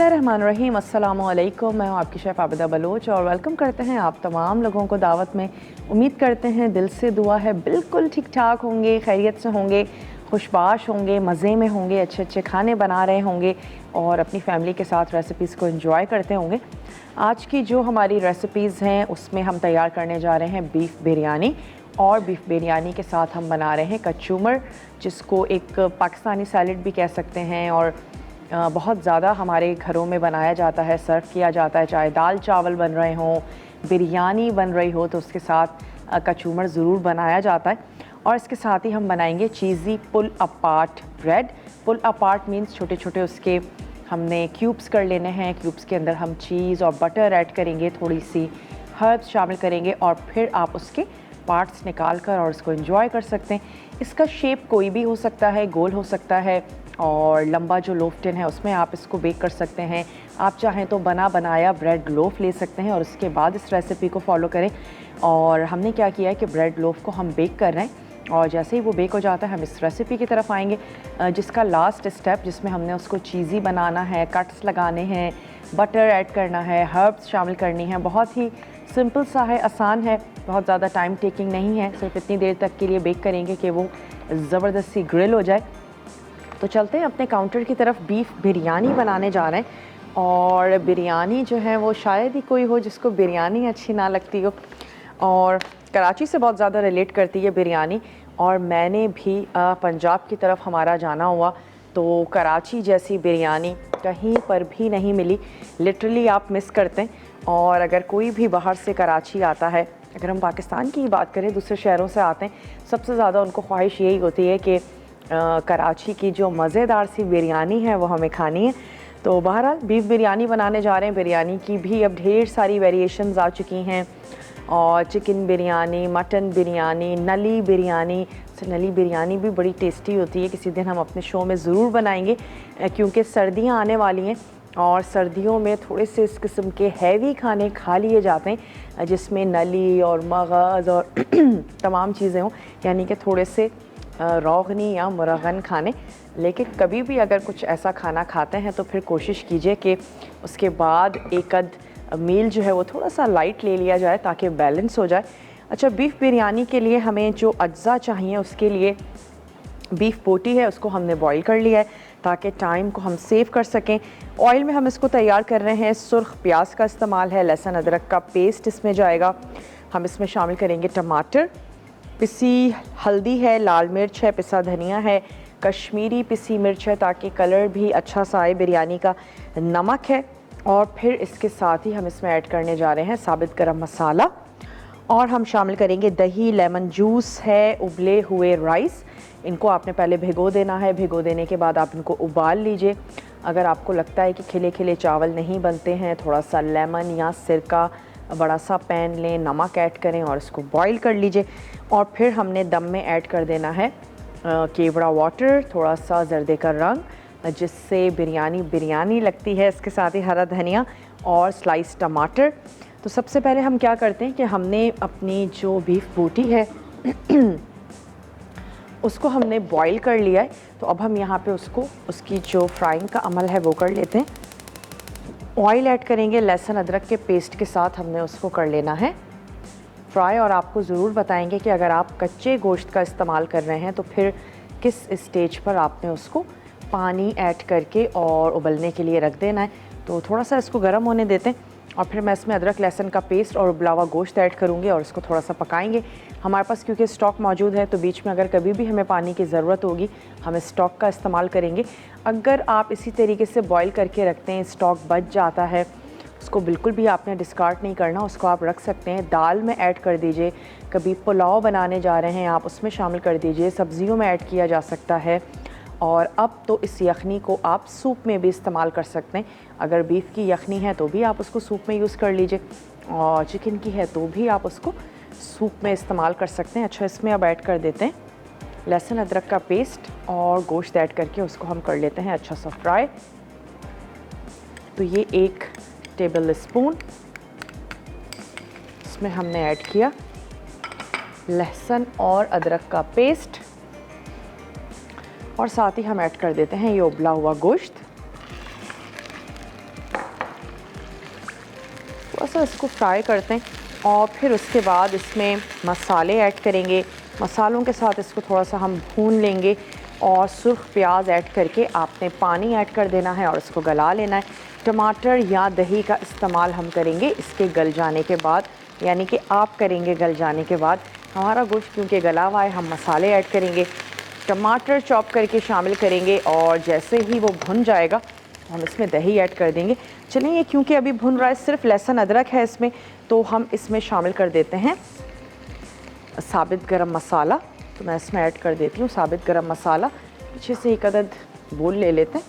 बिस्मिल्लाहिर्रहमानिर्रहीम। अस्सलामुअलैकुम। मैं हूँ आपकी शेफ़ आबिदा बलोच और वेलकम करते हैं आप तमाम लोगों को दावत में। उम्मीद करते हैं, दिल से दुआ है बिल्कुल ठीक ठाक होंगे, खैरियत से होंगे, खुशबाश होंगे, मज़े में होंगे, अच्छे अच्छे खाने बना रहे होंगे और अपनी फैमिली के साथ रेसिपीज़ को एंजॉय करते होंगे। आज की जो हमारी रेसिपीज़ हैं उसमें हम तैयार करने जा रहे हैं बीफ़ बिरयानी, और बीफ़ बिरयानी के साथ हम बना रहे हैं कचूमर, जिसको एक पाकिस्तानी सैलड भी कह सकते हैं और बहुत ज़्यादा हमारे घरों में बनाया जाता है, सर्व किया जाता है। चाहे दाल चावल बन रहे हों, बिरयानी बन रही हो, तो उसके साथ कचूमर ज़रूर बनाया जाता है। और इसके साथ ही हम बनाएंगे चीज़ी पुल अपार्ट ब्रेड। पुल अपार्ट मीन्स छोटे छोटे उसके हमने क्यूब्स कर लेने हैं। क्यूब्स के अंदर हम चीज़ और बटर ऐड करेंगे, थोड़ी सी हर्ब्स शामिल करेंगे और फिर आप उसके पार्ट्स निकाल कर और उसको एंजॉय कर सकते हैं। इसका शेप कोई भी हो सकता है, गोल हो सकता है और लंबा जो लोफ टिन है उसमें आप इसको बेक कर सकते हैं। आप चाहें तो बना बनाया ब्रेड लोफ ले सकते हैं और उसके बाद इस रेसिपी को फॉलो करें। और हमने क्या किया है कि ब्रेड लोफ को हम बेक कर रहे हैं और जैसे ही वो बेक हो जाता है हम इस रेसिपी की तरफ आएंगे, जिसका लास्ट स्टेप जिसमें हमने उसको चीज़ी बनाना है, कट्स लगाने हैं, बटर ऐड करना है, हर्ब्स शामिल करनी है। बहुत ही सिंपल सा है, आसान है, बहुत ज़्यादा टाइम टेकिंग नहीं है। सिर्फ इतनी देर तक के लिए बेक करेंगे कि वो ज़बरदस्ती ग्रिल हो जाए। तो चलते हैं अपने काउंटर की तरफ। बीफ़ बिरयानी बनाने जा रहे हैं और बिरयानी जो है वो शायद ही कोई हो जिसको बिरयानी अच्छी ना लगती हो, और कराची से बहुत ज़्यादा रिलेट करती है बिरयानी। और मैंने भी पंजाब की तरफ हमारा जाना हुआ तो कराची जैसी बिरयानी कहीं पर भी नहीं मिली। लिटरली आप मिस करते हैं। और अगर कोई भी बाहर से कराची आता है, अगर हम पाकिस्तान की बात करें, दूसरे शहरों से आते हैं, सबसे ज़्यादा उनको ख्वाहिश यही होती है कि कराची की जो मज़ेदार सी बिरयानी है वो हमें खानी है। तो बहरहाल बीफ़ बिरयानी बनाने जा रहे हैं। बिरयानी की भी अब ढेर सारी वेरिएशंस आ चुकी हैं, और चिकन बिरयानी, मटन बिरयानी, नली बिरयानी। नली बिरयानी भी बड़ी टेस्टी होती है, किसी दिन हम अपने शो में ज़रूर बनाएंगे क्योंकि सर्दियाँ आने वाली हैं और सर्दियों में थोड़े से इस किस्म के हैवी खाने खा लिए जाते हैं जिसमें नली और मगज़ और तमाम चीज़ें हों, यानी कि थोड़े से रोगनी या मुरगन खाने। लेकिन कभी भी अगर कुछ ऐसा खाना खाते हैं तो फिर कोशिश कीजिए कि उसके बाद एक आध मील जो है वो थोड़ा सा लाइट ले लिया जाए ताकि बैलेंस हो जाए। अच्छा, बीफ़ बिरयानी के लिए हमें जो अज्जा चाहिए, उसके लिए बीफ़ बोटी है, उसको हमने बॉईल कर लिया है ताकि टाइम को हम सेव कर सकें। ऑयल में हम इसको तैयार कर रहे हैं। सुर्ख प्याज का इस्तेमाल है, लहसुन अदरक का पेस्ट इसमें जाएगा। हम इसमें शामिल करेंगे टमाटर, पिसी हल्दी है, लाल मिर्च है, पिसा धनिया है, कश्मीरी पिसी मिर्च है ताकि कलर भी अच्छा सा आए बिरयानी का, नमक है, और फिर इसके साथ ही हम इसमें ऐड करने जा रहे हैं साबित गरम मसाला, और हम शामिल करेंगे दही, लेमन जूस है, उबले हुए राइस। इनको आपने पहले भिगो देना है। भिगो देने के बाद आप इनको उबाल लीजिए। अगर आपको लगता है कि खिले खिले चावल नहीं बनते हैं, थोड़ा सा लेमन या सिरका, बड़ा सा पैन लें, नमक ऐड करें और इसको बॉईल कर लीजिए। और फिर हमने दम में ऐड कर देना है केवड़ा वाटर, थोड़ा सा जर्दे का रंग, जिससे बिरयानी बिरयानी लगती है। इसके साथ ही हरा धनिया और स्लाइस टमाटर। तो सबसे पहले हम क्या करते हैं कि हमने अपनी जो बीफ़ बोटी है उसको हमने बॉईल कर लिया है। तो अब हम यहाँ पे उसको, उसकी जो फ्राइंग का अमल है वो कर लेते हैं। ऑयल ऐड करेंगे, लहसुन अदरक के पेस्ट के साथ हमने उसको कर लेना है फ्राई। और आपको ज़रूर बताएंगे कि अगर आप कच्चे गोश्त का इस्तेमाल कर रहे हैं तो फिर किस स्टेज पर आपने उसको पानी ऐड करके और उबलने के लिए रख देना है। तो थोड़ा सा इसको गर्म होने देते हैं और फिर मैं इसमें अदरक लहसुन का पेस्ट और उबला हुआ गोश्त ऐड करूँगी और इसको थोड़ा सा पकाएंगे। हमारे पास क्योंकि स्टॉक मौजूद है तो बीच में अगर कभी भी हमें पानी की ज़रूरत होगी हम स्टॉक का इस्तेमाल करेंगे। अगर आप इसी तरीके से बॉईल करके रखते हैं, स्टॉक बच जाता है, उसको बिल्कुल भी आपने डिस्कार्ड नहीं करना, उसको आप रख सकते हैं। दाल में ऐड कर दीजिए, कभी पुलाव बनाने जा रहे हैं आप उसमें शामिल कर दीजिए, सब्जियों में ऐड किया जा सकता है। और अब तो इस यखनी को आप सूप में भी इस्तेमाल कर सकते हैं। अगर बीफ़ की यखनी है तो भी आप उसको सूप में यूज़ कर लीजिए, और चिकन की है तो भी आप उसको सूप में इस्तेमाल कर सकते हैं। अच्छा, इसमें अब ऐड कर देते हैं लहसुन अदरक का पेस्ट और गोश्त ऐड करके उसको हम कर लेते हैं अच्छा सा फ्राई। तो ये 1 टेबल स्पून इसमें हमने ऐड किया लहसुन और अदरक का पेस्ट, और साथ ही हम ऐड कर देते हैं ये उबला हुआ गोश्त। सा इसको फ्राई करते हैं और फिर उसके बाद इसमें मसाले ऐड करेंगे। मसालों के साथ इसको थोड़ा सा हम भून लेंगे और सुर्ख प्याज ऐड करके आपने पानी ऐड कर देना है और इसको गला लेना है। टमाटर या दही का इस्तेमाल हम करेंगे इसके गल जाने के बाद, यानी कि आप करेंगे गल जाने के बाद। हमारा गोश्त क्योंकि गला हुआ है, हम मसाले ऐड करेंगे, टमाटर चॉप करके शामिल करेंगे और जैसे ही वो भुन जाएगा हम इसमें दही ऐड कर देंगे। चलिए, ये क्योंकि अभी भुन रहा है, सिर्फ लहसुन अदरक है इसमें, तो हम इसमें शामिल कर देते हैं साबित गरम मसाला। तो मैं इसमें ऐड कर देती हूँ साबित गरम मसाला। पीछे से एक अदद बोल ले लेते हैं।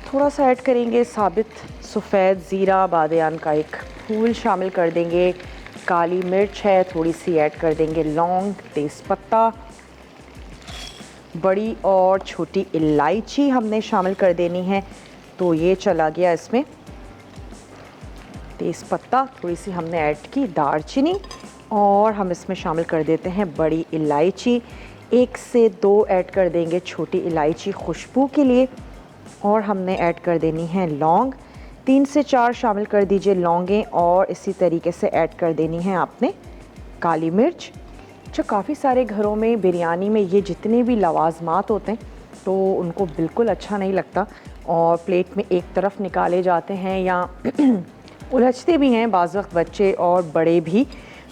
थोड़ा सा ऐड करेंगे साबित सफ़ेद ज़ीरा, बादियान का एक फूल शामिल कर देंगे, काली मिर्च है थोड़ी सी ऐड कर देंगे, लौंग, तेज़पत्ता, बड़ी और छोटी इलायची हमने शामिल कर देनी है। तो ये चला गया इसमें तेज़पत्ता, थोड़ी सी हमने ऐड की दालचीनी और हम इसमें शामिल कर देते हैं बड़ी इलायची। 1 से 2 ऐड कर देंगे छोटी इलायची खुशबू के लिए और हमने ऐड कर देनी है लौंग। 3 से 4 शामिल कर दीजिए लौंगें और इसी तरीके से ऐड कर देनी है आपने काली मिर्च। जो काफ़ी सारे घरों में बिरयानी में ये जितने भी लवाजमात होते हैं तो उनको बिल्कुल अच्छा नहीं लगता और प्लेट में एक तरफ निकाले जाते हैं या उलझते भी हैं बाज़ वक्त बच्चे और बड़े भी।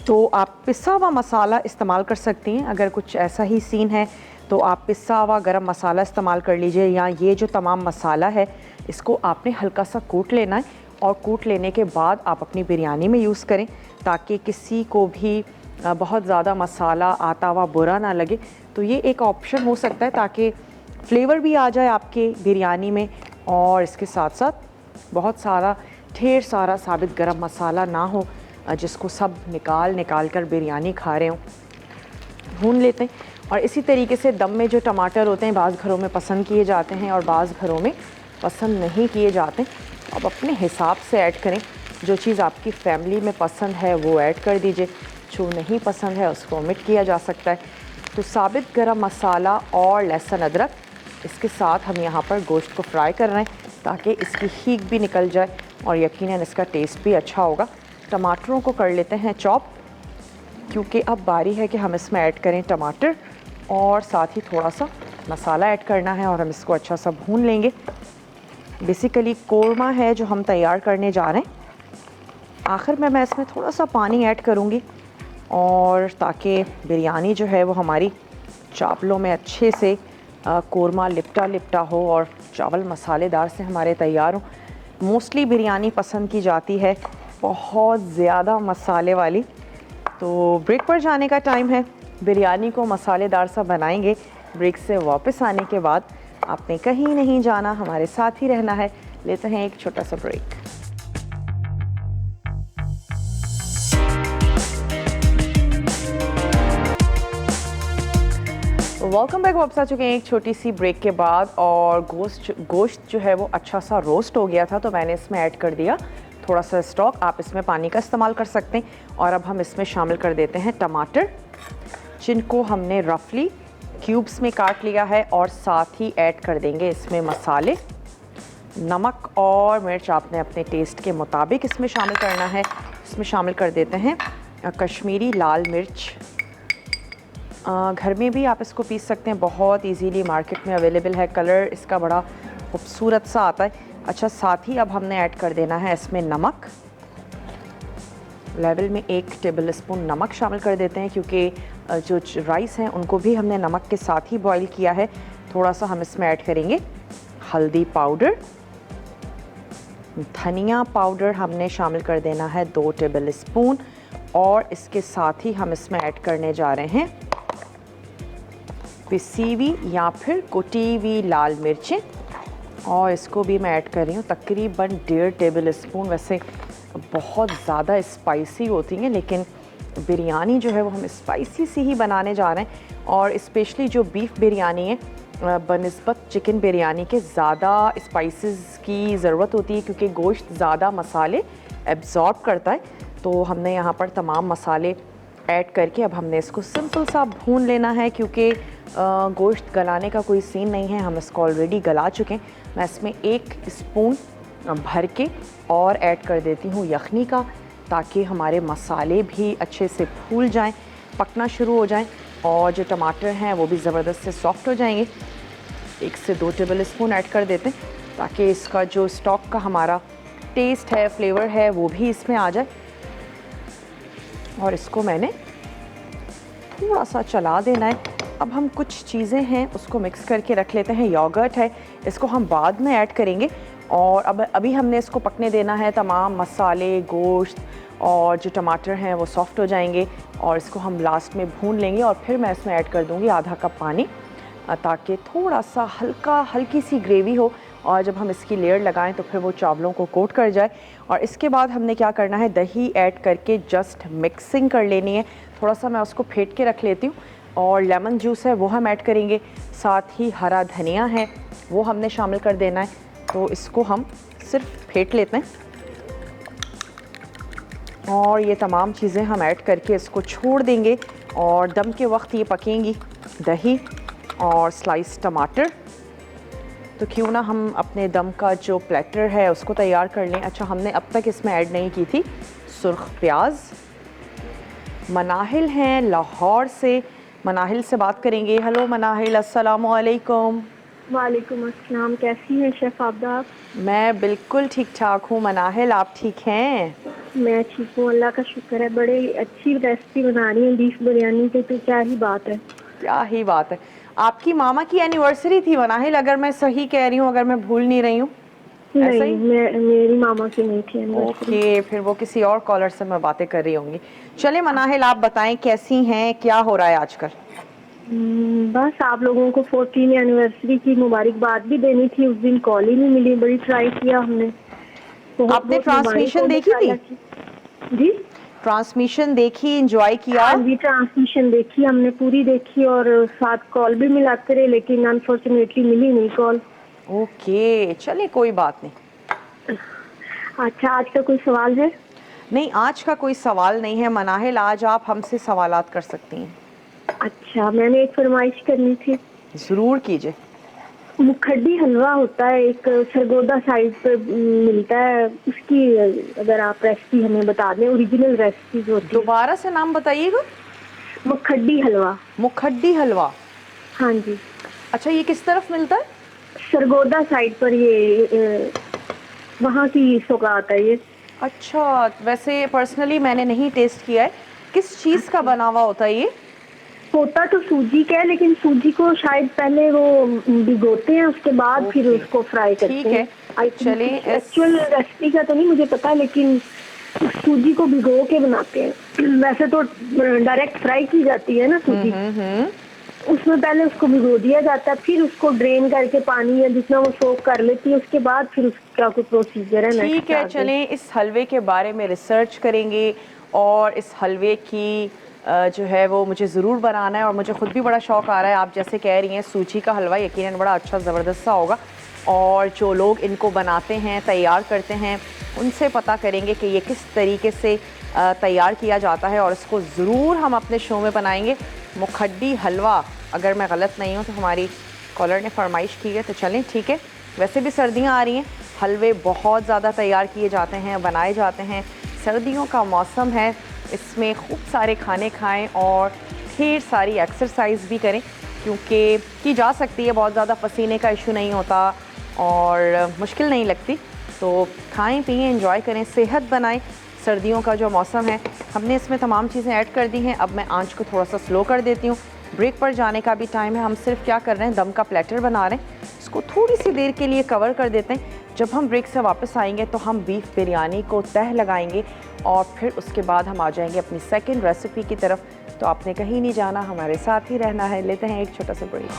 तो आप पिसा हुआ मसाला इस्तेमाल कर सकती हैं। अगर कुछ ऐसा ही सीन है तो आप पिसा हुआ गरम मसाला इस्तेमाल कर लीजिए, या ये जो तमाम मसाला है इसको आपने हल्का सा कूट लेना है और कूट लेने के बाद आप अपनी बिरयानी में यूज़ करें ताकि किसी को भी बहुत ज़्यादा मसाला आता हुआ बुरा ना लगे। तो ये एक ऑप्शन हो सकता है ताकि फ्लेवर भी आ जाए आपके बिरयानी में और इसके साथ साथ बहुत सारा ढेर सारा साबित गरम मसाला ना हो जिसको सब निकाल कर बिरयानी खा रहे हों। भून लेते हैं और इसी तरीके से दम में जो टमाटर होते हैं बाज़ घरों में पसंद किए जाते हैं और बाज़ घरों में पसंद नहीं किए जाते। आप अपने हिसाब से ऐड करें, जो चीज़ आपकी फैमिली में पसंद है वो ऐड कर दीजिए, जो नहीं पसंद है उसको ओमिट किया जा सकता है। तो साबित गरम मसाला और लहसुन अदरक, इसके साथ हम यहाँ पर गोश्त को फ्राई कर रहे हैं ताकि इसकी हीक भी निकल जाए और यकीनन इसका टेस्ट भी अच्छा होगा। टमाटरों को कर लेते हैं चॉप, क्योंकि अब बारी है कि हम इसमें ऐड करें टमाटर और साथ ही थोड़ा सा मसाला ऐड करना है और हम इसको अच्छा सा भून लेंगे। बेसिकली कोरमा है जो हम तैयार करने जा रहे हैं। आखिर में मैं इसमें थोड़ा सा पानी ऐड करूँगी और ताकि बिरयानी जो है वो हमारी चावलों में अच्छे से कोरमा लिपटा हो और चावल मसालेदार से हमारे तैयार हो। मोस्टली बिरयानी पसंद की जाती है बहुत ज़्यादा मसाले वाली। तो ब्रेक पर जाने का टाइम है, बिरयानी को मसालेदार सा बनाएंगे। ब्रेक से वापस आने के बाद आपने कहीं नहीं जाना, हमारे साथ ही रहना है। लेते हैं एक छोटा सा ब्रेक। Welcome back. वापस आ चुके हैं एक छोटी सी ब्रेक के बाद और गोश्त जो है वो अच्छा सा रोस्ट हो गया था तो मैंने इसमें ऐड कर दिया थोड़ा सा स्टॉक। आप इसमें पानी का इस्तेमाल कर सकते हैं। और अब हम इसमें शामिल कर देते हैं टमाटर, जिनको हमने रफली क्यूब्स में काट लिया है और साथ ही ऐड कर देंगे इसमें मसाले। नमक और मिर्च आपने अपने टेस्ट के मुताबिक इसमें शामिल करना है। इसमें शामिल कर देते हैं कश्मीरी लाल मिर्च। घर में भी आप इसको पीस सकते हैं, बहुत इजीली मार्केट में अवेलेबल है। कलर इसका बड़ा खूबसूरत सा आता है। अच्छा, साथ ही अब हमने ऐड कर देना है इसमें नमक। लेवल में 1 टेबल स्पून नमक शामिल कर देते हैं, क्योंकि जो राइस हैं उनको भी हमने नमक के साथ ही बॉईल किया है। थोड़ा सा हम इसमें ऐड करेंगे हल्दी पाउडर। धनिया पाउडर हमने शामिल कर देना है 2 टेबल स्पून और इसके साथ ही हम इसमें ऐड करने जा रहे हैं पिसी हुई या फिर कुटी हुई लाल मिर्चें और इसको भी मैं ऐड कर रही हूँ तकरीबन 1.5 टेबल स्पून। वैसे बहुत ज़्यादा स्पाइसी होती हैं लेकिन बिरयानी जो है वो हम स्पाइसी सी ही बनाने जा रहे हैं। और स्पेशली जो बीफ बिरयानी है बनिस्बत चिकन बिरयानी के ज़्यादा स्पाइसेस की ज़रूरत होती है, क्योंकि गोश्त ज़्यादा मसाले एब्ज़ॉर्ब करता है। तो हमने यहाँ पर तमाम मसाले ऐड करके अब हमने इसको सिंपल सा भून लेना है, क्योंकि गोश्त गलाने का कोई सीन नहीं है, हम इसको ऑलरेडी गला चुके हैं। मैं इसमें 1 स्पून भर के और ऐड कर देती हूँ यखनी का, ताकि हमारे मसाले भी अच्छे से फूल जाएं, पकना शुरू हो जाएं और जो टमाटर हैं वो भी ज़बरदस्त से सॉफ्ट हो जाएंगे। 1 से 2 टेबल स्पून ऐड कर देते हैं ताकि इसका जो स्टॉक का हमारा टेस्ट है, फ्लेवर है, वो भी इसमें आ जाए। और इसको मैंने थोड़ा सा चला देना है। अब हम कुछ चीज़ें हैं उसको मिक्स करके रख लेते हैं। योगर्ट है, इसको हम बाद में ऐड करेंगे और अभी हमने इसको पकने देना है। तमाम मसाले, गोश्त और जो टमाटर हैं वो सॉफ्ट हो जाएंगे और इसको हम लास्ट में भून लेंगे और फिर मैं इसमें ऐड कर दूँगी आधा कप पानी, ताकि थोड़ा सा हल्की सी ग्रेवी हो और जब हम इसकी लेयर लगाएं तो फिर वो चावलों को कोट कर जाए। और इसके बाद हमने क्या करना है, दही ऐड करके जस्ट मिक्सिंग कर लेनी है। थोड़ा सा मैं उसको फेंट के रख लेती हूँ और लेमन जूस है वो हम ऐड करेंगे, साथ ही हरा धनिया है वो हमने शामिल कर देना है। तो इसको हम सिर्फ फेंट लेते हैं और ये तमाम चीज़ें हम ऐड करके इसको छोड़ देंगे और दम के वक्त ये पकेंगी। दही और स्लाइस टमाटर, तो क्यों ना हम अपने दम का जो प्लेटर है उसको तैयार कर लें। अच्छा, हमने अब तक इसमें ऐड नहीं की थी सुर्ख प्याज। मनाहिल हैं लाहौर से, मनाहिल से बात करेंगे। हेलो मनाहिल, अस्सलाम वालेकुम। वालेकुम अस्सलाम, कैसी हैं शेफ़ आबदा? मैं बिल्कुल ठीक ठाक हूँ मनाहिल, आप ठीक हैं? मैं ठीक हूँ, अल्लाह का शुक्र है। बड़े अच्छी रेसिपी बना रही हैं बीफ बिरयानी की, तो क्या ही बात है। क्या ही बात है। आपकी मामा की एनिवर्सरी थी मनाहिल, अगर मैं सही कह रही हूँ, अगर मैं भूल नहीं रही हूँ? ऐसा नहीं, ही? मेरी मामा की नहीं थी एनिवर्सरी। ओके, फिर वो किसी और कॉलर से मैं बातें कर रही होंगी। चले मनाहिल, आप बताएं कैसी हैं, क्या हो रहा है आजकल? बस आप लोगों को 14वीं एनिवर्सरी की मुबारकबाद भी देनी थी, उस दिन कॉल ही नहीं मिली। बड़ी ट्राई किया हमने। आपने ट्रांसमिशन देखी थी? जी, ट्रांसमिशन देखी, एंजॉय किया? हाँ जी, ट्रांसमिशन देखी हमने, पूरी देखी और साथ कॉल भी मिलाते रहे, लेकिन अनफॉर्चुनेटली मिली नहीं कॉल। ओके, चलिए कोई बात नहीं। अच्छा, आज का कोई सवाल है? नहीं, आज का कोई सवाल नहीं है मनाहिल, आज आप हमसे सवालात कर सकती हैं। अच्छा, मैंने एक फरमाइश करनी थी। ज़रूर कीजिए। मुखड्डी हलवा होता है, एक सरगोदा साइड पे मिलता है, उसकी अगर आप रेसिपी हमें बता दें, ओरिजिनल रेसिपी होती है। दोबारा से नाम बताइएगा। मुखड्डी हलवा। मुखड्डी हलवा? हाँ जी। अच्छा, ये किस तरफ मिलता है? सरगोदा साइड पर, ये वहाँ की सौगात है ये। अच्छा, वैसे पर्सनली मैंने नहीं टेस्ट किया है। किस चीज़ का बना हुआ होता है ये? होता तो सूजी का है, लेकिन सूजी को शायद पहले वो भिगोते हैं, उसके बाद फिर उसको फ्राई करते हैं। ठीक है, चलिए एक्चुअल रेसिपी का तो नहीं मुझे पता, लेकिन सूजी को भिगो के बनाते हैं। वैसे तो डायरेक्ट फ्राई की जाती है ना सूजी, उसमें पहले उसको भिगो दिया जाता है, फिर उसको ड्रेन करके पानी या जितना वो सोक कर लेती है, उसके बाद फिर उसका कुछ प्रोसीजर है। ठीक है, चलें इस हलवे के बारे में रिसर्च करेंगे और इस हलवे की जो है वो मुझे ज़रूर बनाना है और मुझे ख़ुद भी बड़ा शौक़ आ रहा है। आप जैसे कह रही हैं सूजी का हलवा यकीनन बड़ा अच्छा ज़बरदस्त सा होगा और जो लोग इनको बनाते हैं, तैयार करते हैं, उनसे पता करेंगे कि ये किस तरीके से तैयार किया जाता है और इसको ज़रूर हम अपने शो में बनाएंगे। मुखड्डी हलवा, अगर मैं गलत नहीं हूँ तो हमारी कॉलर ने फरमाइश की है, तो चलें ठीक है। वैसे भी सर्दियाँ आ रही हैं, हलवे बहुत ज़्यादा तैयार किए जाते हैं, बनाए जाते हैं। सर्दियों का मौसम है, इसमें खूब सारे खाने खाएं और ढेर सारी एक्सरसाइज भी करें, क्योंकि की जा सकती है, बहुत ज़्यादा पसीने का इशू नहीं होता और मुश्किल नहीं लगती। तो खाएं पिएं, एंजॉय करें, सेहत बनाएं। सर्दियों का जो मौसम है, हमने इसमें तमाम चीज़ें ऐड कर दी हैं। अब मैं आंच को थोड़ा सा स्लो कर देती हूँ। ब्रेक पर जाने का भी टाइम है, हम सिर्फ क्या कर रहे हैं, दम का प्लेटर बना रहे हैं, इसको थोड़ी सी देर के लिए कवर कर देते हैं। जब हम ब्रेक से वापस आएंगे तो हम बीफ बिरयानी को तह लगाएंगे और फिर उसके बाद हम आ जाएंगे अपनी सेकंड रेसिपी की तरफ। तो आपने कहीं नहीं जाना, हमारे साथ ही रहना है। लेते हैं एक छोटा सा ब्रेक।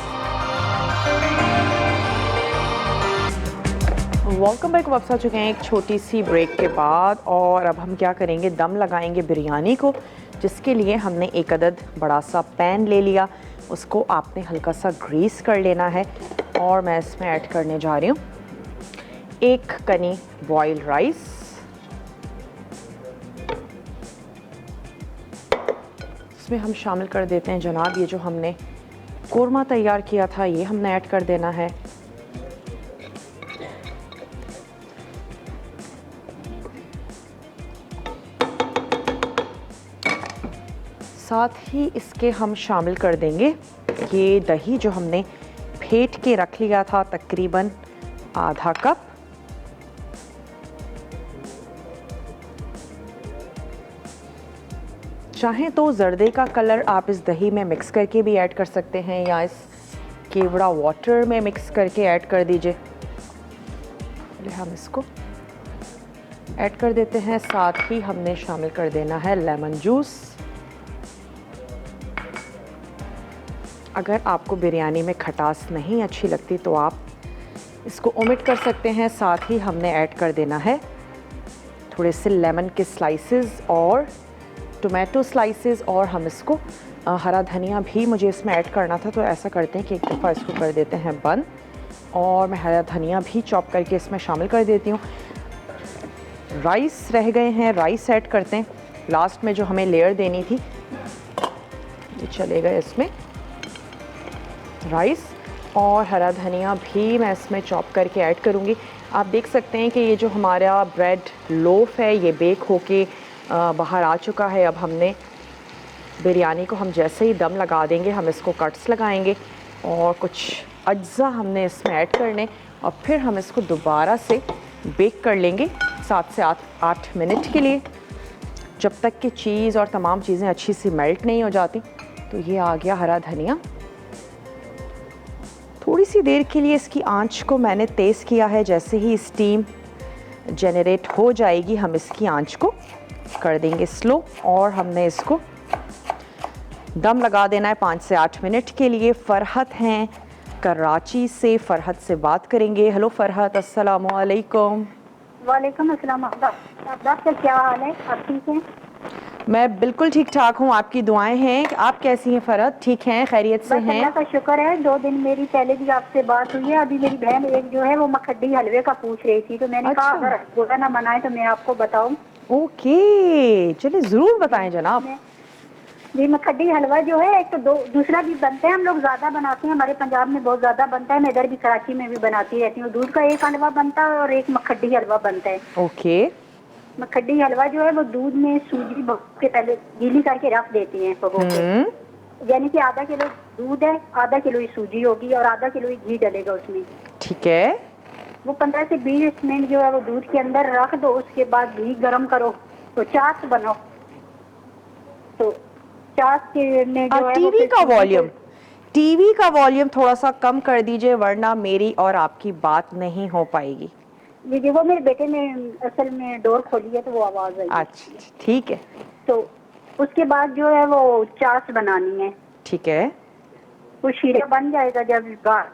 Welcome back. वापस आ चुके हैं एक छोटी सी ब्रेक के बाद और अब हम क्या करेंगे, दम लगाएंगे बिरयानी को, जिसके लिए हमने एक अदद बड़ा सा पैन ले लिया। उसको आपने हल्का सा ग्रीस कर लेना है और मैं इसमें ऐड करने जा रही हूँ 1 कनी बॉइल्ड राइस, इसमें हम शामिल कर देते हैं जनाब ये जो हमने कोरमा तैयार किया था ये हमने ऐड कर देना है। साथ ही इसके हम शामिल कर देंगे ये दही जो हमने फेंट के रख लिया था, तकरीबन आधा कप। चाहें तो जर्दे का कलर आप इस दही में मिक्स करके भी ऐड कर सकते हैं या इस केवड़ा वाटर में मिक्स करके ऐड कर दीजिए। हम इसको ऐड कर देते हैं। साथ ही हमने शामिल कर देना है लेमन जूस। अगर आपको बिरयानी में खटास नहीं अच्छी लगती तो आप इसको ओमिट कर सकते हैं। साथ ही हमने ऐड कर देना है थोड़े से लेमन के स्लाइसेस और टोमेटो स्लाइसेस, और हम इसको हरा धनिया भी मुझे इसमें ऐड करना था, तो ऐसा करते हैं कि एक दफ़ा इसको कर देते हैं बंद, और मैं हरा धनिया भी चॉप करके इसमें शामिल कर देती हूँ। राइस रह गए हैं, राइस ऐड करते हैं। लास्ट में जो हमें लेयर देनी थी ये चलेगा इसमें राइस, और हरा धनिया भी मैं इसमें चॉप करके ऐड करूँगी। आप देख सकते हैं कि ये जो हमारा ब्रेड लोफ है ये बेक होके बाहर आ चुका है। अब हमने बिरयानी को हम जैसे ही दम लगा देंगे हम इसको कट्स लगाएंगे और कुछ अज्जा हमने इसमें ऐड करने, और फिर हम इसको दोबारा से बेक कर लेंगे 7 से 8 मिनट के लिए, जब तक कि चीज़ और तमाम चीज़ें अच्छी सी मेल्ट नहीं हो जाती। तो ये आ गया हरा धनिया। थोड़ी सी देर के लिए इसकी आंच को मैंने तेज़ किया है। जैसे ही स्टीम जनरेट हो जाएगी हम इसकी आंच को कर देंगे स्लो, और हमने इसको दम लगा देना है 5 से 8 मिनट के लिए। फरहत हैं कराची से, फरहत से बात करेंगे। हेलो फरहत, अस्सलामु अलैकुम। वालेकुम अस्सलाम। आपका क्या हाल है? आप ठीक हैं? मैं बिल्कुल ठीक ठाक हूँ, आपकी दुआएं हैं। आप कैसी हैं फरहत? ठीक हैं, खैरियत से हैं? अल्लाह का शुक्र है। 2 दिन मेरी पहले भी आपसे बात हुई है। अभी मेरी बहन एक जो है वो मखड्डी हलवे का पूछ रही थी, तो मैंने कहा अगर बुरा ना मनाए तो मैं आपको बताऊं। ओके, चलिए ज़रूर बताएं जनाब। जी, मखड्डी हलवा जो है एक तो दूसरा भी बनता है, हम लोग ज़्यादा बनाते हैं, हमारे पंजाब में बहुत ज़्यादा बनता है। मैं इधर भी कराची में भी बनाती रहती हूँ। दूध का एक हलवा बनता है और एक मखड्डी हलवा बनता है। ओके। मखड्डी हलवा जो है वो दूध में सूजी के पहले गीली करके रख देती हैं भगो के। यानी कि आधा किलो दूध है, आधा किलो ही सूजी होगी और आधा किलो ही घी डलेगा उसमें। ठीक है। वो 15 से 20 मिनट जो है वो दूध के अंदर रख दो। उसके बाद घी गरम करो तो चाश बनाओ। तो चाश के में जो है टीवी का वॉल्यूम थोड़ा सा कम कर दीजिए, वरना मेरी और आपकी बात नहीं हो पाएगी। जी, वो मेरे बेटे ने असल में डोर खोली है तो वो आवाज आई। अच्छा, ठीक है। तो उसके बाद जो है वो चाश बनानी है। ठीक है। वो शीरा बन जाएगा, जब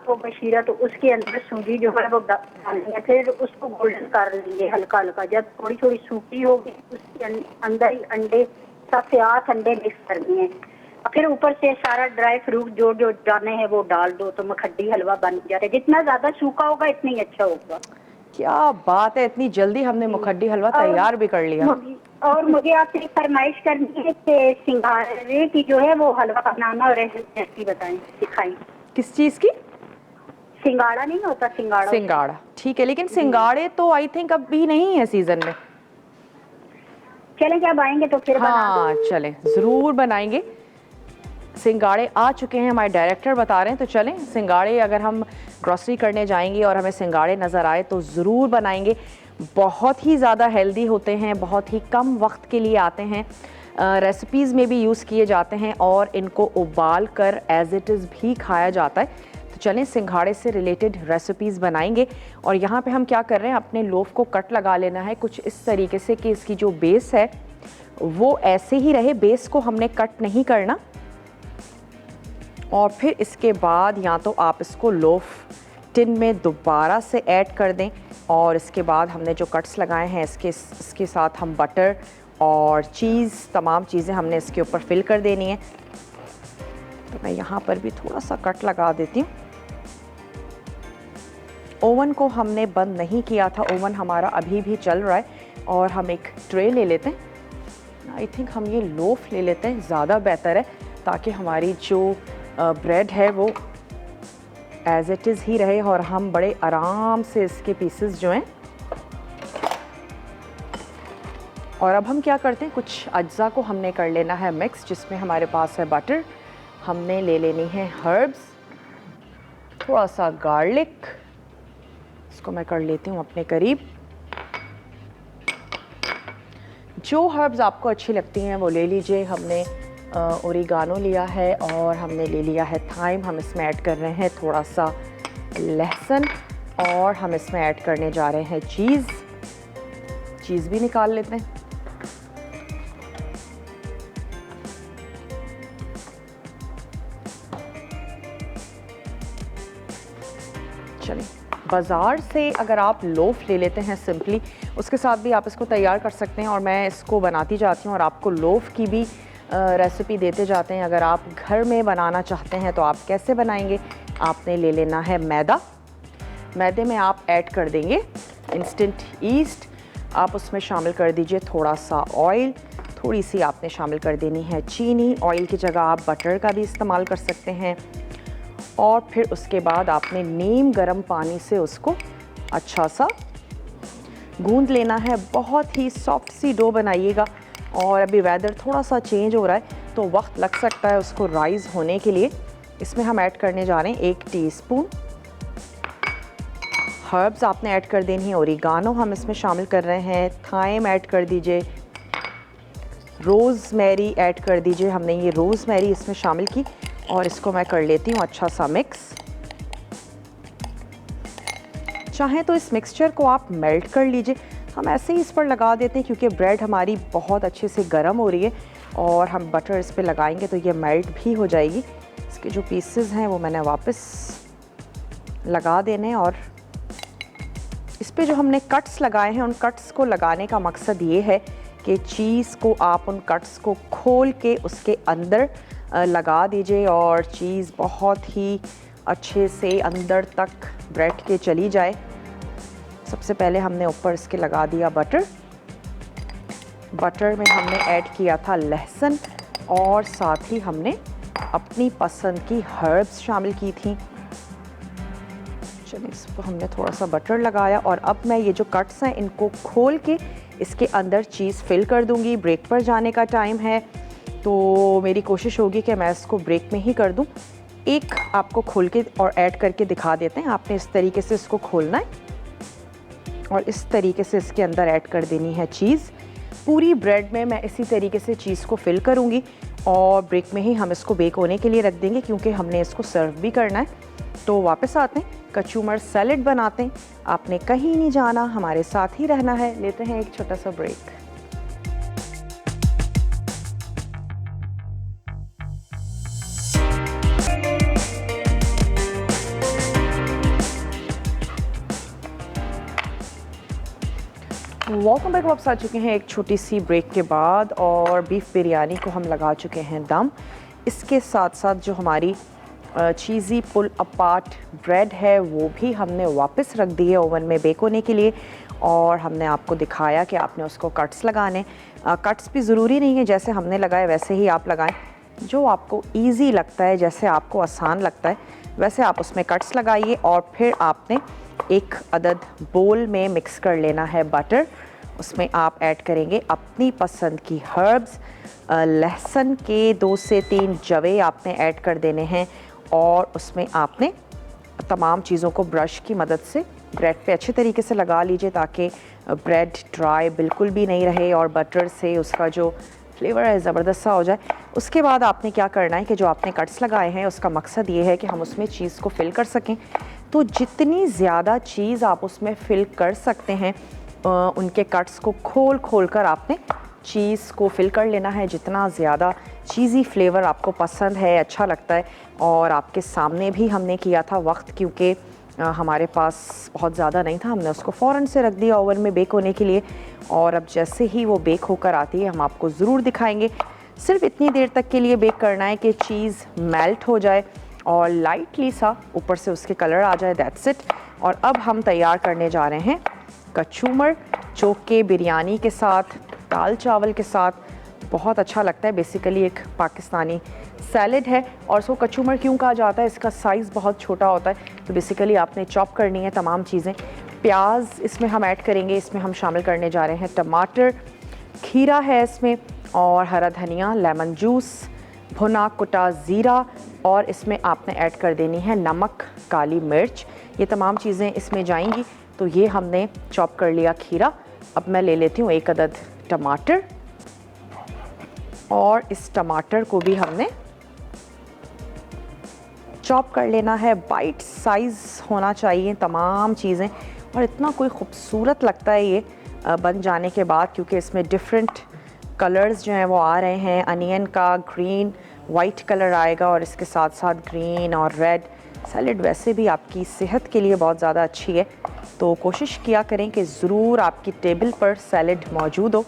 होगा शीरा तो उसके अंदर सूजी जो है वो डालनी है। फिर उसको गोल्डन कर लेंगे हल्का हल्का। जब थोड़ी थोड़ी सूखी होगी उसके अंदर ही अंडे 7 से 8 अंडे मिक्स करनी है। फिर ऊपर से सारा ड्राई फ्रूट जो जो डालने हैं वो डाल दो तो मखड्डी हलवा बन जाता है। जितना ज्यादा सूखा होगा इतना ही अच्छा होगा। क्या बात है, इतनी जल्दी हमने मखड्डी हलवा तैयार भी कर लिया। और मुझे आपसे एक फरमाइश करनी है कि सिंगाड़े की जो है वो हलवा बनाना और रेसिपी बताएं, सिखाएं। किस चीज की? सिंगाड़ा नहीं होता? सिंगाड़ा ठीक है, लेकिन सिंगाड़े तो आई थिंक अभी नहीं है सीजन में। चलें, जब आएंगे तो फिर हाँ चलें, जरूर बनाएंगे। सिंगाड़े आ चुके हैं, हमारे डायरेक्टर बता रहे हैं, तो चलें सिंगाड़े अगर हम ग्रॉसरी करने जाएंगे और हमें सिंगाड़े नज़र आए तो ज़रूर बनाएंगे। बहुत ही ज़्यादा हेल्दी होते हैं, बहुत ही कम वक्त के लिए आते हैं, रेसिपीज़ में भी यूज़ किए जाते हैं और इनको उबाल कर एज इट इज़ भी खाया जाता है। तो चलें सिंगाड़े से रिलेटेड रेसिपीज़ बनाएंगे। और यहाँ पे हम क्या कर रहे हैं, अपने लोफ को कट लगा लेना है कुछ इस तरीके से कि इसकी जो बेस है वो ऐसे ही रहे, बेस को हमने कट नहीं करना। और फिर इसके बाद या तो आप इसको लोफ टिन में दोबारा से ऐड कर दें, और इसके बाद हमने जो कट्स लगाए हैं इसके साथ हम बटर और चीज़, तमाम चीज़ें हमने इसके ऊपर फिल कर देनी है। तो मैं यहाँ पर भी थोड़ा सा कट लगा देती हूँ। ओवन को हमने बंद नहीं किया था, ओवन हमारा अभी भी चल रहा है। और हम एक ट्रे ले लेते हैं। आई थिंक हम ये लोफ ले लेते हैं, ज़्यादा बेहतर है, ताकि हमारी जो ब्रेड है वो एज इट इज़ ही रहे और हम बड़े आराम से इसके पीसेस जो हैं। और अब हम क्या करते हैं, कुछ अज्जा को हमने कर लेना है मिक्स, जिसमें हमारे पास है बटर, हमने ले लेनी है हर्ब्स, थोड़ा सा गार्लिक, इसको मैं कर लेती हूँ अपने करीब। जो हर्ब्स आपको अच्छी लगती हैं वो ले लीजिए। हमने ओरिगानो लिया है और हमने ले लिया है थाइम। हम इसमें ऐड कर रहे हैं थोड़ा सा लहसुन और हम इसमें ऐड करने जा रहे हैं चीज़ भी निकाल लेते हैं। चलिए, बाज़ार से अगर आप लोफ ले लेते हैं सिंपली, उसके साथ भी आप इसको तैयार कर सकते हैं और मैं इसको बनाती जाती हूँ और आपको लोफ की भी रेसिपी देते जाते हैं। अगर आप घर में बनाना चाहते हैं तो आप कैसे बनाएंगे, आपने ले लेना है मैदा। मैदे में आप ऐड कर देंगे इंस्टेंट ईस्ट, आप उसमें शामिल कर दीजिए थोड़ा सा ऑयल, थोड़ी सी आपने शामिल कर देनी है चीनी। ऑयल की जगह आप बटर का भी इस्तेमाल कर सकते हैं। और फिर उसके बाद आपने नीम गर्म पानी से उसको अच्छा सा गूंद लेना है। बहुत ही सॉफ्ट सी डो बनाइएगा। और अभी वेदर थोड़ा सा चेंज हो रहा है तो वक्त लग सकता है उसको राइज़ होने के लिए। इसमें हम ऐड करने जा रहे हैं 1 टीस्पून हर्ब्स आपने ऐड कर देनी है। ओरिगानो हम इसमें शामिल कर रहे हैं, थाइम ऐड कर दीजिए, रोज़मेरी ऐड कर दीजिए। हमने ये रोज़मेरी इसमें शामिल की और इसको मैं कर लेती हूँ अच्छा सा मिक्स। चाहें तो इस मिक्सचर को आप मेल्ट कर लीजिए, हम ऐसे ही इस पर लगा देते हैं क्योंकि ब्रेड हमारी बहुत अच्छे से गर्म हो रही है और हम बटर इस पर लगाएंगे तो ये मेल्ट भी हो जाएगी। इसके जो पीसेस हैं वो मैंने वापस लगा देने और इस पे जो हमने कट्स लगाए हैं उन कट्स को लगाने का मकसद ये है कि चीज़ को आप उन कट्स को खोल के उसके अंदर लगा दीजिए और चीज़ बहुत ही अच्छे से अंदर तक ब्रेड के चली जाए। सबसे पहले हमने ऊपर इसके लगा दिया बटर। बटर में हमने ऐड किया था लहसुन और साथ ही हमने अपनी पसंद की हर्ब्स शामिल की थी। चलिए, इस पर हमने थोड़ा सा बटर लगाया और अब मैं ये जो कट्स हैं इनको खोल के इसके अंदर चीज़ फिल कर दूंगी। ब्रेक पर जाने का टाइम है तो मेरी कोशिश होगी कि मैं इसको ब्रेक में ही कर दूं। एक आपको खोल के और ऐड करके दिखा देते हैं। आपने इस तरीके से इसको खोलना है और इस तरीके से इसके अंदर ऐड कर देनी है चीज़। पूरी ब्रेड में मैं इसी तरीके से चीज़ को फिल करूँगी और ब्रेक में ही हम इसको बेक होने के लिए रख देंगे क्योंकि हमने इसको सर्व भी करना है। तो वापस आते हैं, कचूमर सैलेड बनाते हैं। आपने कहीं नहीं जाना, हमारे साथ ही रहना है। लेते हैं एक छोटा सा ब्रेक। Welcome back. वापस आ चुके हैं एक छोटी सी ब्रेक के बाद और बीफ बिरयानी को हम लगा चुके हैं दम। इसके साथ साथ जो हमारी चीज़ी पुल अपार्ट ब्रेड है वो भी हमने वापस रख दी है ओवन में बेक होने के लिए और हमने आपको दिखाया कि आपने उसको कट्स लगाने। कट्स भी ज़रूरी नहीं है जैसे हमने लगाए वैसे ही आप लगाएं, जो आपको इजी लगता है, जैसे आपको आसान लगता है वैसे आप उसमें कट्स लगाइए। और फिर आपने एक अदद बोल में मिक्स कर लेना है बटर। उसमें आप ऐड करेंगे अपनी पसंद की हर्ब्स। लहसुन के 2 से 3 जवे आपने ऐड कर देने हैं और उसमें आपने तमाम चीज़ों को ब्रश की मदद से ब्रेड पे अच्छे तरीके से लगा लीजिए ताकि ब्रेड ड्राई बिल्कुल भी नहीं रहे और बटर से उसका जो फ्लेवर है ज़बरदस्त सा हो जाए। उसके बाद आपने क्या करना है कि जो आपने कट्स लगाए हैं उसका मकसद ये है कि हम उसमें चीज़ को फिल कर सकें। तो जितनी ज़्यादा चीज़ आप उसमें फिल कर सकते हैं उनके कट्स को खोल खोल कर आपने चीज़ को फिल कर लेना है। जितना ज़्यादा चीज़ी फ्लेवर आपको पसंद है, अच्छा लगता है। और आपके सामने भी हमने किया था वक्त क्योंकि हमारे पास बहुत ज़्यादा नहीं था, हमने उसको फ़ौरन से रख दिया ओवन में बेक होने के लिए। और अब जैसे ही वो बेक होकर आती है हम आपको ज़रूर दिखाएंगे। सिर्फ इतनी देर तक के लिए बेक करना है कि चीज़ मेल्ट हो जाए और लाइटली सा ऊपर से उसके कलर आ जाए, दैट्स इट। और अब हम तैयार करने जा रहे हैं कचूमर, जो कि बिरयानी के साथ, दाल चावल के साथ बहुत अच्छा लगता है। बेसिकली एक पाकिस्तानी सैलड है और इसको कचूमर क्यों कहा जाता है, इसका साइज़ बहुत छोटा होता है। तो बेसिकली आपने चॉप करनी है तमाम चीज़ें। प्याज इसमें हम ऐड करेंगे, इसमें हम शामिल करने जा रहे हैं टमाटर, खीरा है इसमें, और हरा धनिया, लेमन जूस, भुना कुटा ज़ीरा, और इसमें आपने ऐड कर देनी है नमक, काली मिर्च। ये तमाम चीज़ें इसमें जाएंगी। तो ये हमने चॉप कर लिया खीरा। अब मैं ले लेती हूँ 1 अदद टमाटर, और इस टमाटर को भी हमने चॉप कर लेना है। बाइट साइज़ होना चाहिए तमाम चीज़ें, और इतना कोई खूबसूरत लगता है ये बन जाने के बाद, क्योंकि इसमें डिफरेंट कलर्स जो हैं वो आ रहे हैं। अनियन का ग्रीन वाइट कलर आएगा, और इसके साथ साथ ग्रीन और रेड। सैलड वैसे भी आपकी सेहत के लिए बहुत ज़्यादा अच्छी है, तो कोशिश किया करें कि ज़रूर आपकी टेबल पर सैलड मौजूद हो।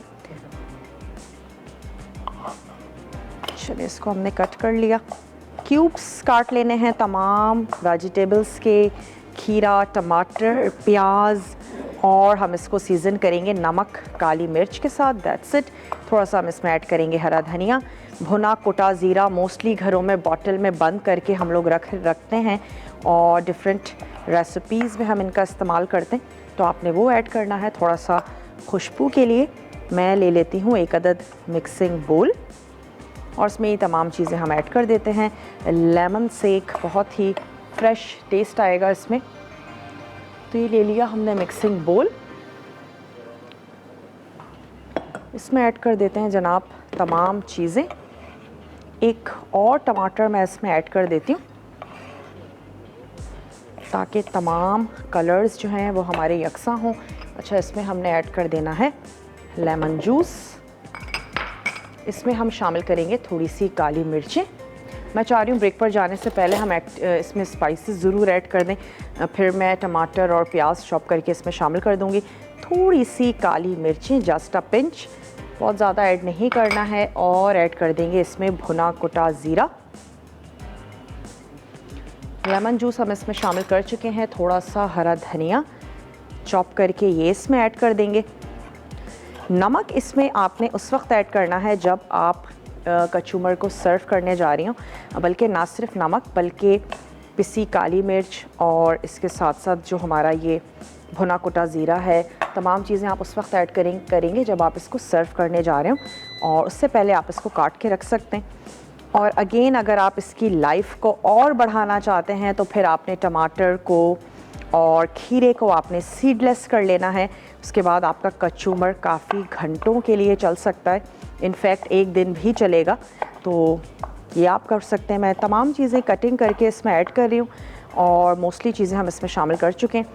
चलिए, इसको हमने कट कर लिया। क्यूब्स काट लेने हैं तमाम वेजिटेबल्स के, खीरा, टमाटर, प्याज, और हम इसको सीज़न करेंगे नमक, काली मिर्च के साथ। That's it. थोड़ा सा हम इसमें ऐड करेंगे हरा धनिया, भुना कुटा ज़ीरा। मोस्टली घरों में बॉटल में बंद करके हम लोग रखते हैं, और डिफरेंट रेसिपीज़ में हम इनका इस्तेमाल करते हैं, तो आपने वो ऐड करना है। थोड़ा सा खुशबू के लिए मैं ले लेती हूँ 1 अदद मिक्सिंग बोल, और इसमें ये तमाम चीज़ें हम ऐड कर देते हैं। लेमन से एक बहुत ही फ्रेश टेस्ट आएगा इसमें। तो ये ले लिया हमने मिक्सिंग बोल, इसमें ऐड कर देते हैं जनाब तमाम चीज़ें। एक और टमाटर मैं इसमें ऐड कर देती हूँ, ताकि तमाम कलर्स जो हैं वो हमारे यकसा हों। अच्छा, इसमें हमने ऐड कर देना है लेमन जूस। इसमें हम शामिल करेंगे थोड़ी सी काली मिर्चें। मैं चाह रही हूँ ब्रेक पर जाने से पहले हम इसमें स्पाइसेस ज़रूर ऐड कर दें। फिर मैं टमाटर और प्याज चॉप करके इसमें शामिल कर दूँगी। थोड़ी सी काली मिर्चें, जस्ट अ पिंच, बहुत ज़्यादा ऐड नहीं करना है। और ऐड कर देंगे इसमें भुना कुटा ज़ीरा। लेमन जूस हम इसमें शामिल कर चुके हैं। थोड़ा सा हरा धनिया चॉप करके ये इसमें ऐड कर देंगे। नमक इसमें आपने उस वक्त ऐड करना है जब आप कचूमर को सर्व करने जा रही हूँ, बल्कि ना सिर्फ नमक बल्कि पिसी काली मिर्च, और इसके साथ साथ जो हमारा ये भुना कुटा ज़ीरा है, तमाम चीज़ें आप उस वक्त ऐड करेंगे जब आप इसको सर्व करने जा रहे हो, और उससे पहले आप इसको काट के रख सकते हैं। और अगेन, अगर आप इसकी लाइफ को और बढ़ाना चाहते हैं तो फिर आपने टमाटर को और खीरे को आपने सीडलेस कर लेना है। उसके बाद आपका कचूमर काफ़ी घंटों के लिए चल सकता है, इनफैक्ट 1 दिन भी चलेगा। तो ये आप कर सकते हैं। मैं तमाम चीज़ें कटिंग करके इसमें ऐड कर रही हूँ, और मोस्टली चीज़ें हम इसमें शामिल कर चुके हैं।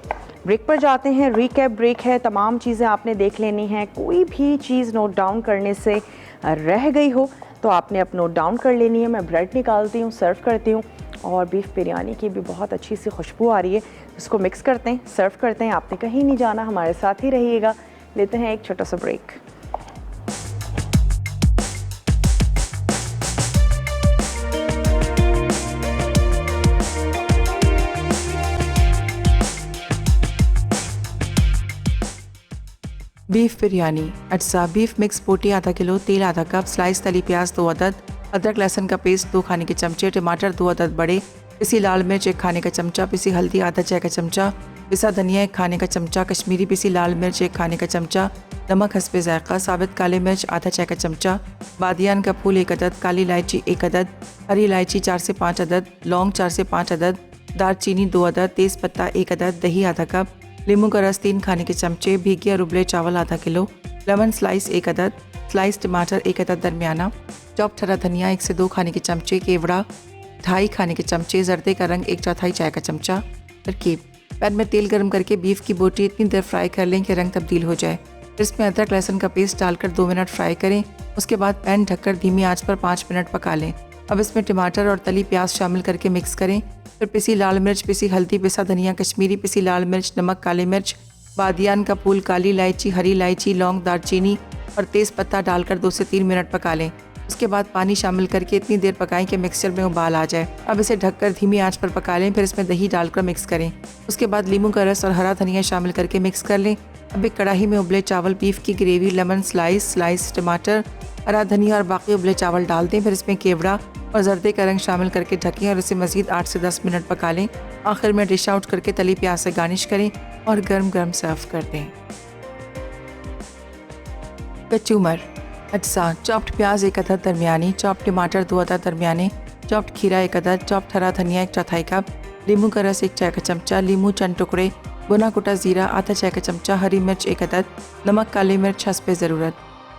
ब्रेक पर जाते हैं, रिकैप ब्रेक है। तमाम चीज़ें आपने देख लेनी हैं। कोई भी चीज़ नोट डाउन करने से रह गई हो तो आपने अब नोट डाउन कर लेनी है। मैं ब्रेड निकालती हूँ, सर्व करती हूँ, और बीफ बिरयानी की भी बहुत अच्छी सी खुशबू आ रही है। इसको मिक्स करते हैं, सर्व करते हैं। आपने कहीं नहीं जाना, हमारे साथ ही रहिएगा। लेते हैं एक छोटा सा ब्रेक। बीफ बिरयानी। अज्जा: बीफ मिक्स बोटी आधा किलो, तेल आधा कप, स्लाइस तली प्याज 2 अदद, अदरक लहसुन का पेस्ट 2 खाने के चमचे, टमाटर 2 अदद बड़े, पिसी लाल मिर्च 1 खाने का चमचा, पिसी हल्दी आधा चाय का चमचा, पिसा धनिया 1 खाने का चमचा, कश्मीरी पिसी लाल मिर्च 1 खाने का चमचा, नमक हस्बे जायका, साबित काले मिर्च आधा चाय का चमचा, बादियान का फूल 1 अदद, काली इलायची 1 अदद, हरी इलायची 4 से 5 अदद, लौंग 4 से 5 अदद, दालचीनी 2 अदद, तेज़ पत्ता 1 अदद, दही आधा कप, नींबू का रस 3 खाने के चमचे, भीगे और उबले चावल आधा किलो, लेमन स्लाइस 1 अदद, स्लाइस टमाटर 1 अदद दरमियाना, चॉप्ड हरा धनिया 1 से 2 खाने के चमचे, केवड़ा 2.5 खाने के चमचे, जर्दे का रंग 1/4 चाय का चमचा। तरकीब: पैन में तेल गर्म करके बीफ की बोटी इतनी देर फ्राई कर लें कि रंग तब्दील हो जाए। फिर इसमें अदरक लहसुन का पेस्ट डालकर 2 मिनट फ्राई करें। उसके बाद पैन ढककर धीमी आंच पर 5 मिनट पका लें। अब इसमें टमाटर और तली प्याज शामिल करके मिक्स करें। फिर पिसी लाल मिर्च, पिसी हल्दी, पिसा धनिया, कश्मीरी पिसी लाल मिर्च, नमक, काले मिर्च, बादियान का फूल, काली इलायची, हरी इलायची, लौंग, दालचीनी और तेज़ पत्ता डालकर 2 से 3 मिनट पका लें। उसके बाद पानी शामिल करके इतनी देर पकाएं कि मिक्सचर में उबाल आ जाए। अब इसे ढककर धीमी आंच पर पका लें। फिर इसमें दही डालकर मिक्स करें। उसके बाद नींबू का रस और हरा धनिया शामिल करके मिक्स कर लें। अब एक कढ़ाई में उबले चावल, बीफ की ग्रेवी, लेमन स्लाइस, टमाटर हरा धनिया और बाकी उबले चावल डाल दें। फिर इसमें केवड़ा और जर्दे का रंग शामिल करके ढकें और इसे मज़ीद 8 से 10 मिनट पका लें। आखिर में डिश आउट करके तली प्याज से गार्निश करें और गर्म गर्म सर्व कर दें। कचूमर अज्जा: चॉप्ड प्याज 1 अदद दरमियानी, चॉप्ड टमाटर 2 अदद दरमियाने, चॉप्ड खीरा 1 अदद, चॉप्ड हरा धनिया 1/4 कप, नींबू का रस 1 चाय का चमचा, नींबू चंद टुकड़े, भुना कुटा जीरा आधा चाय का चमचा, हरी मिर्च 1 अदद, नमक, काली मिर्च हस्बे ज़रूरत।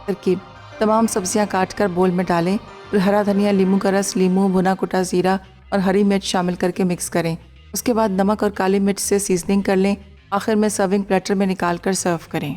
तरकीब: तमाम सब्जियां काट कर बोल में डालें। फिर हरा धनिया, नींबू का रस, नींबू, भुना कुटा जीरा और हरी मिर्च शामिल करके मिक्स करें। उसके बाद नमक और काली मिर्च से सीजनिंग कर लें। आखिर में सर्विंग प्लेटर में निकाल कर सर्व करें।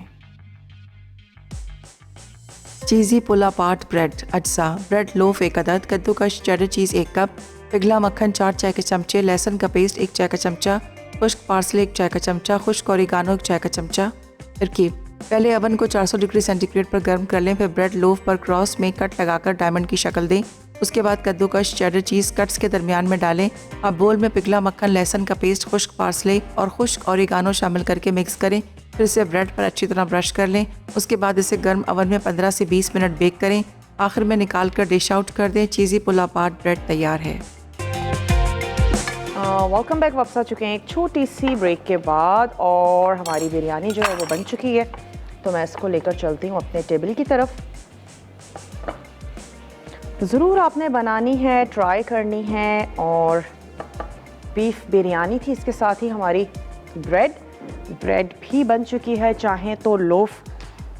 चीज़ी पुला पाट ब्रेड अज्जा: ब्रेड लोफ 1 अदद, कद्दूकश चेडर चीज़ 1 कप, पिघला मक्खन 4 चाय के चमचे, लहसुन का पेस्ट 1 चाय का चमचा, खुश्क पार्सले 1 चाय का चमचा, खुश्क ओरिगानो 1 चाय का चमचा। तरकीब: पहले अवन को 400 डिग्री सेंटीग्रेड पर गर्म कर लें। फिर ब्रेड लोफ पर क्रॉस में कट लगाकर डायमंड की शक्ल दें। उसके बाद कद्दूकश चेडर चीज़ कट्स के दरमियान में डालें। अब बोल में पिघला मक्खन, लहसुन का पेस्ट, खुश्क पार्सले और खुश्क ओरिगानो शामिल करके मिक्स करें। फिर इसे ब्रेड पर अच्छी तरह ब्रश कर लें। उसके बाद इसे गर्म अवन में 15 से 20 मिनट बेक करें। आखिर में निकाल कर डिश आउट कर दें। चीज़ी पुला पाट ब्रेड तैयार है। Welcome back. वापस आ चुके हैं एक छोटी सी ब्रेक के बाद और हमारी बिरयानी जो है वो बन चुकी है, तो मैं इसको लेकर चलती हूँ अपने टेबल की तरफ। ज़रूर आपने बनानी है, ट्राई करनी है। और बीफ बिरयानी थी, इसके साथ ही हमारी ब्रेड भी बन चुकी है। चाहें तो लोफ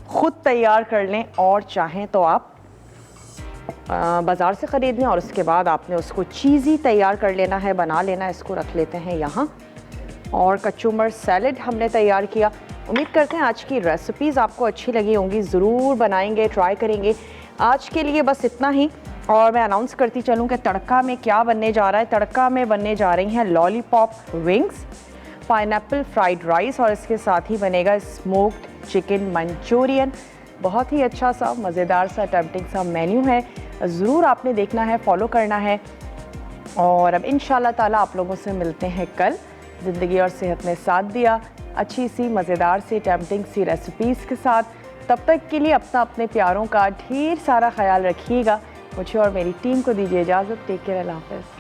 खुद तैयार कर लें और चाहें तो आप बाज़ार से ख़रीद लें और उसके बाद आपने उसको चीज़ी तैयार कर लेना है, बना लेना है। इसको रख लेते हैं यहाँ। और कचूमर सैलड हमने तैयार किया। उम्मीद करते हैं आज की रेसिपीज़ आपको अच्छी लगी होंगी। ज़रूर बनाएंगे, ट्राई करेंगे। आज के लिए बस इतना ही। और मैं अनाउंस करती चलूँ कि तड़का में क्या बनने जा रहा है। तड़का में बनने जा रही हैं lollipop wings, pineapple fried rice और इसके साथ ही बनेगा स्मोक्ड चिकन मंचूरियन। बहुत ही अच्छा सा मज़ेदार सा टेम्पटिंग सा मेन्यू है। ज़रूर आपने देखना है, फॉलो करना है। और अब इंशाल्लाह ताला आप लोगों से मिलते हैं कल। ज़िंदगी और सेहत ने साथ दिया अच्छी सी मज़ेदार सी टेम्पटिंग सी रेसिपीज़ के साथ। तब तक के लिए अपने प्यारों का ढेर सारा ख्याल रखिएगा। मुझे और मेरी टीम को दीजिए इजाज़त। टेक केयर, अल्लाह हाफ़िज़।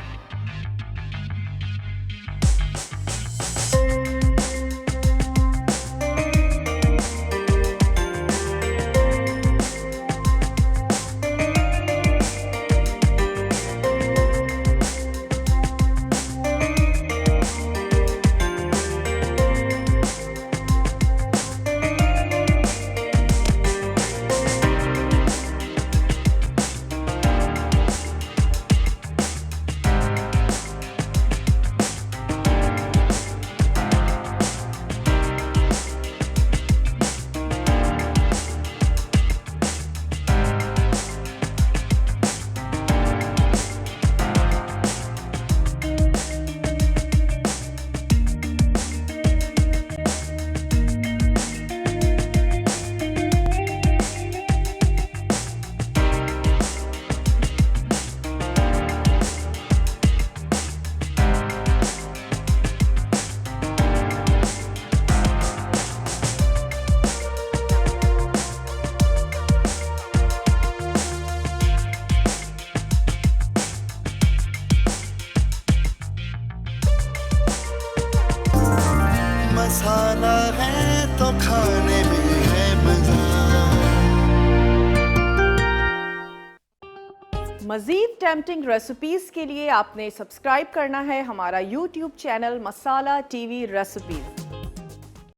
मसाला है तो खाने में है मजा। मज़ीद टेम्पटिंग रेसिपीज़ के लिए आपने सब्सक्राइब करना है हमारा YouTube चैनल मसाला TV रेसिपीज़।